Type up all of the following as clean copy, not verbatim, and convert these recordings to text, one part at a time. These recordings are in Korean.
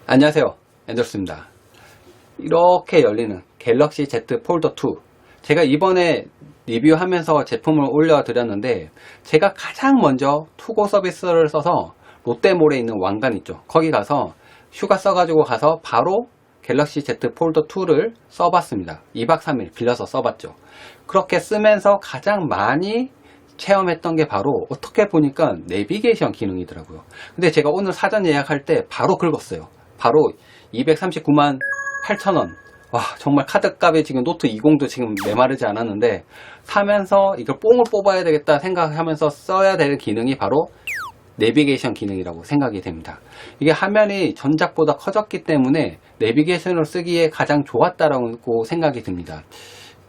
안녕하세요, 앤더스입니다. 이렇게 열리는 갤럭시 Z 폴더 2, 제가 이번에 리뷰하면서 제품을 올려드렸는데, 제가 가장 먼저 투고 서비스를 써서 롯데몰에 있는 왕관 있죠, 거기 가서 휴가 써가지고 가서 바로 갤럭시 Z 폴더 2를 써봤습니다. 2박 3일 빌려서 써봤죠. 그렇게 쓰면서 가장 많이 체험했던 게 바로, 어떻게 보니까 내비게이션 기능이더라고요. 근데 제가 오늘 사전 예약할 때 바로 긁었어요. 바로 239만 8천원. 와, 정말 카드값에 지금 노트 20도 지금 메마르지 않았는데, 사면서 이걸 뽕을 뽑아야 되겠다 생각하면서 써야 될 기능이 바로 내비게이션 기능이라고 생각이 됩니다. 이게 화면이 전작보다 커졌기 때문에 내비게이션을 쓰기에 가장 좋았다라고 생각이 듭니다.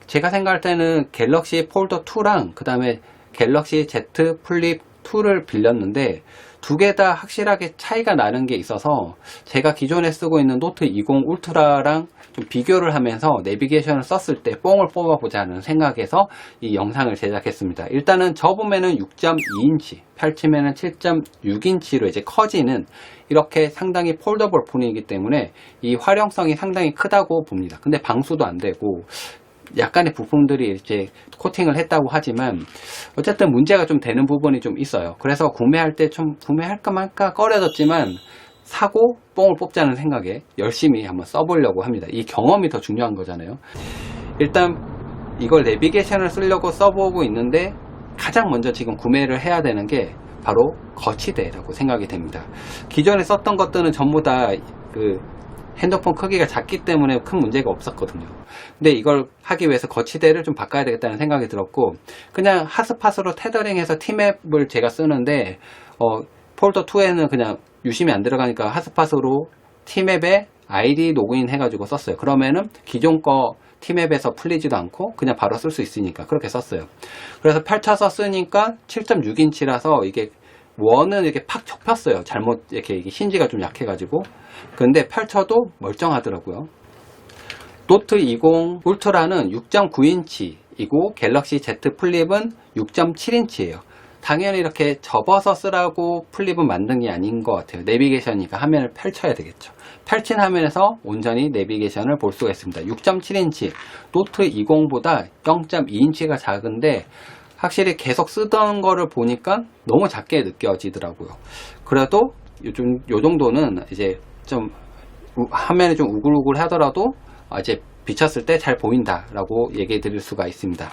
제가 생각할 때는 갤럭시 폴더 2랑 그 다음에 갤럭시 Z 플립 2를 빌렸는데, 두 개 다 확실하게 차이가 나는 게 있어서 제가 기존에 쓰고 있는 노트 20 울트라랑 좀 비교를 하면서 내비게이션을 썼을 때 뽕을 뽑아보자 하는 생각에서 이 영상을 제작했습니다. 일단은 접으면은 6.2인치, 펼치면은 7.6인치로 이제 커지는, 이렇게 상당히 폴더블 폰이기 때문에 이 활용성이 상당히 크다고 봅니다. 근데 방수도 안 되고 약간의 부품들이 이제 코팅을 했다고 하지만 어쨌든 문제가 좀 되는 부분이 좀 있어요. 그래서 구매할 때 좀 구매할까 말까 꺼려졌지만, 사고 뽕을 뽑자는 생각에 열심히 한번 써보려고 합니다. 이 경험이 더 중요한 거잖아요. 일단 이걸 내비게이션을 쓰려고 써보고 있는데, 가장 먼저 지금 구매를 해야 되는 게 바로 거치대라고 생각이 됩니다. 기존에 썼던 것들은 전부 다 핸드폰 크기가 작기 때문에 큰 문제가 없었거든요. 근데 이걸 하기 위해서 거치대를 좀 바꿔야 되겠다는 생각이 들었고, 그냥 핫스팟으로 테더링해서 티맵을 제가 쓰는데, 폴더 2에는 그냥 유심히 안 들어가니까 핫스팟으로 티맵에 아이디 로그인 해가지고 썼어요. 그러면은 기존 거 티맵에서 풀리지도 않고 그냥 바로 쓸 수 있으니까 그렇게 썼어요. 그래서 펼쳐서 쓰니까 7.6인치라서 이게 원은 이렇게 팍 접혔어요. 잘못 이렇게 힌지가 좀 약해가지고. 근데 펼쳐도 멀쩡하더라고요. 노트 20 울트라는 6.9인치이고 갤럭시 Z 플립은 6.7인치예요. 당연히 이렇게 접어서 쓰라고 플립은 만든 게 아닌 것 같아요. 내비게이션이니까 화면을 펼쳐야 되겠죠. 펼친 화면에서 온전히 내비게이션을 볼 수가 있습니다. 6.7인치, 노트 20보다 0.2인치가 작은데, 확실히 계속 쓰던 거를 보니까 너무 작게 느껴지더라고요. 그래도 요즘 요 정도는 이제 좀 화면이 좀 우글우글 하더라도 이제 비쳤을 때 잘 보인다라고 얘기해 드릴 수가 있습니다.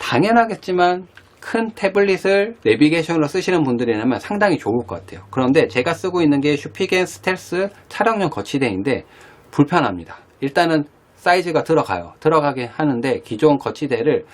당연하겠지만 큰 태블릿을 내비게이션으로 쓰시는 분들이라면 상당히 좋을 것 같아요. 그런데 제가 쓰고 있는 게 슈피겐 스텔스 촬영용 거치대인데 불편합니다. 일단은 사이즈가 들어가게 하는데, 기존 거치대를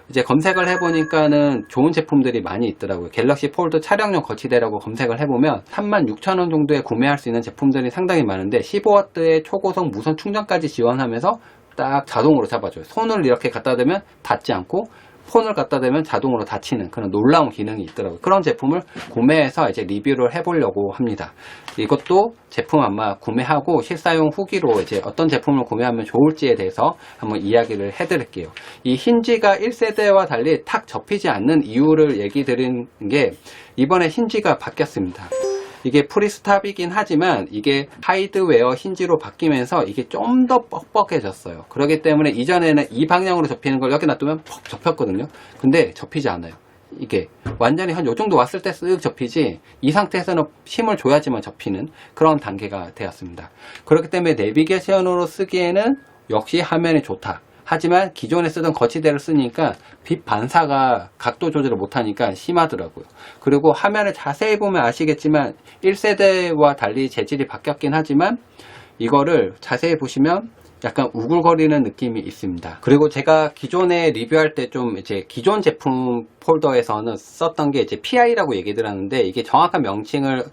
이제 검색을 해보니까는 좋은 제품들이 많이 있더라고요. 갤럭시 폴드 촬영용 거치대라고 검색을 해보면 36,000원 정도에 구매할 수 있는 제품들이 상당히 많은데, 15W의 초고속 무선 충전까지 지원하면서 딱 자동으로 잡아줘요. 손을 이렇게 갖다 대면 닿지 않고, 폰을 갖다 대면 자동으로 닫히는 그런 놀라운 기능이 있더라고요. 그런 제품을 구매해서 이제 리뷰를 해보려고 합니다. 이것도 제품 아마 구매하고 실사용 후기로 이제 어떤 제품을 구매하면 좋을지에 대해서 한번 이야기를 해드릴게요. 이 힌지가 1세대와 달리 탁 접히지 않는 이유를 얘기 드린 게, 이번에 힌지가 바뀌었습니다. 이게 프리스탑이긴 하지만 이게 하이드웨어 힌지로 바뀌면서 이게 좀 더 뻑뻑해졌어요. 그렇기 때문에 이전에는 이 방향으로 접히는 걸 여기 놔두면 퍽 접혔거든요. 근데 접히지 않아요. 이게 완전히 한 요 정도 왔을 때 쓱 접히지, 이 상태에서는 힘을 줘야지만 접히는 그런 단계가 되었습니다. 그렇기 때문에 내비게이션으로 쓰기에는 역시 화면이 좋다. 하지만 기존에 쓰던 거치대를 쓰니까 빛 반사가 각도 조절을 못하니까 심하더라고요. 그리고 화면을 자세히 보면 아시겠지만 1세대와 달리 재질이 바뀌었긴 하지만, 이거를 자세히 보시면 약간 우글거리는 느낌이 있습니다. 그리고 제가 기존에 리뷰할 때 좀 이제 기존 제품 폴더에서는 썼던 게 이제 PI라고 얘기 들었는데, 이게 정확한 명칭을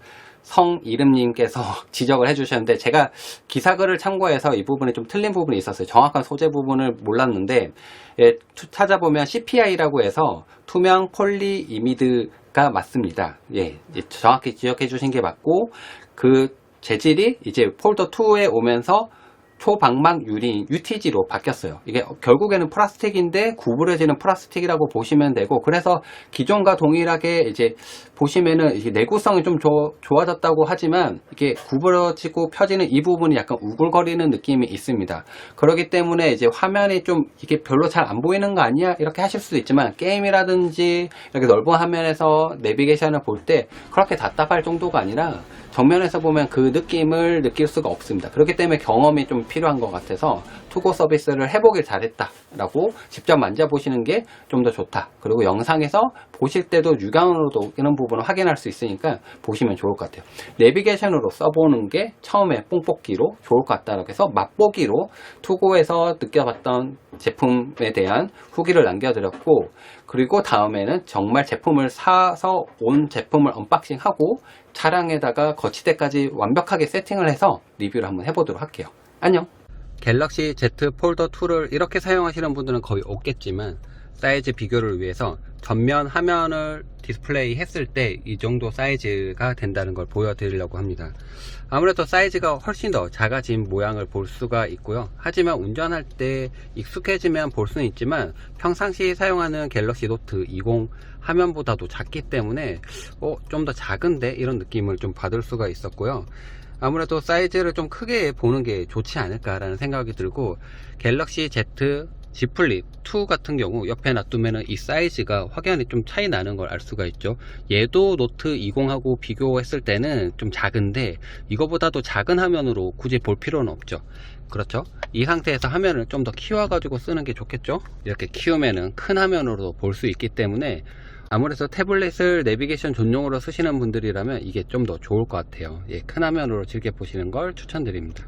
성이름님께서 지적을 해주셨는데, 제가 기사글을 참고해서 이 부분에 좀 틀린 부분이 있었어요. 정확한 소재 부분을 몰랐는데, 찾아보면 CPI라고 해서 투명 폴리 이미드가 맞습니다. 정확히 지적해 주신 게 맞고, 그 재질이 이제 폴더 2에 오면서 초방막 유리인 UTG로 바뀌었어요. 이게 결국에는 플라스틱인데 구부러지는 플라스틱이라고 보시면 되고, 그래서 기존과 동일하게 이제 보시면은 이게 내구성이 좀 좋아졌다고 하지만 이게 구부러지고 펴지는 이 부분이 약간 우글거리는 느낌이 있습니다. 그렇기 때문에 이제 화면이 좀 이게 별로 잘 안 보이는 거 아니야? 이렇게 하실 수도 있지만, 게임이라든지 이렇게 넓은 화면에서 내비게이션을 볼 때 그렇게 답답할 정도가 아니라 정면에서 보면 그 느낌을 느낄 수가 없습니다. 그렇기 때문에 경험이 좀 필요한 것 같아서 투고 서비스를 해보길 잘했다 라고 직접 만져보시는 게 좀 더 좋다. 그리고 영상에서 보실 때도 육안으로도 이런 부분을 확인할 수 있으니까 보시면 좋을 것 같아요. 내비게이션으로 써보는 게 처음에 뽕뽑기로 좋을 것 같다고 해서 맛보기로 투고에서 느껴봤던 제품에 대한 후기를 남겨드렸고, 그리고 다음에는 정말 제품을 사서 온 제품을 언박싱하고 차량에다가 거치대까지 완벽하게 세팅을 해서 리뷰를 한번 해보도록 할게요. 안녕. 갤럭시 Z 폴더 2를 이렇게 사용하시는 분들은 거의 없겠지만, 사이즈 비교를 위해서 전면 화면을 디스플레이 했을 때 이 정도 사이즈가 된다는 걸 보여드리려고 합니다. 아무래도 사이즈가 훨씬 더 작아진 모양을 볼 수가 있고요. 하지만 운전할 때 익숙해지면 볼 수는 있지만, 평상시 사용하는 갤럭시 노트 20 화면보다도 작기 때문에 좀 더 작은데 이런 느낌을 좀 받을 수가 있었고요. 아무래도 사이즈를 좀 크게 보는 게 좋지 않을까라는 생각이 들고, 갤럭시 Z Z 플립 2 같은 경우 옆에 놔두면 이 사이즈가 확연히 좀 차이 나는 걸 알 수가 있죠. 얘도 노트 20하고 비교했을 때는 좀 작은데, 이거보다도 작은 화면으로 굳이 볼 필요는 없죠. 그렇죠? 이 상태에서 화면을 좀 더 키워 가지고 쓰는 게 좋겠죠. 이렇게 키우면은 큰 화면으로 볼 수 있기 때문에, 아무래도 태블릿을 내비게이션 전용으로 쓰시는 분들이라면 이게 좀 더 좋을 것 같아요. 큰 화면으로 즐겨 보시는 걸 추천드립니다.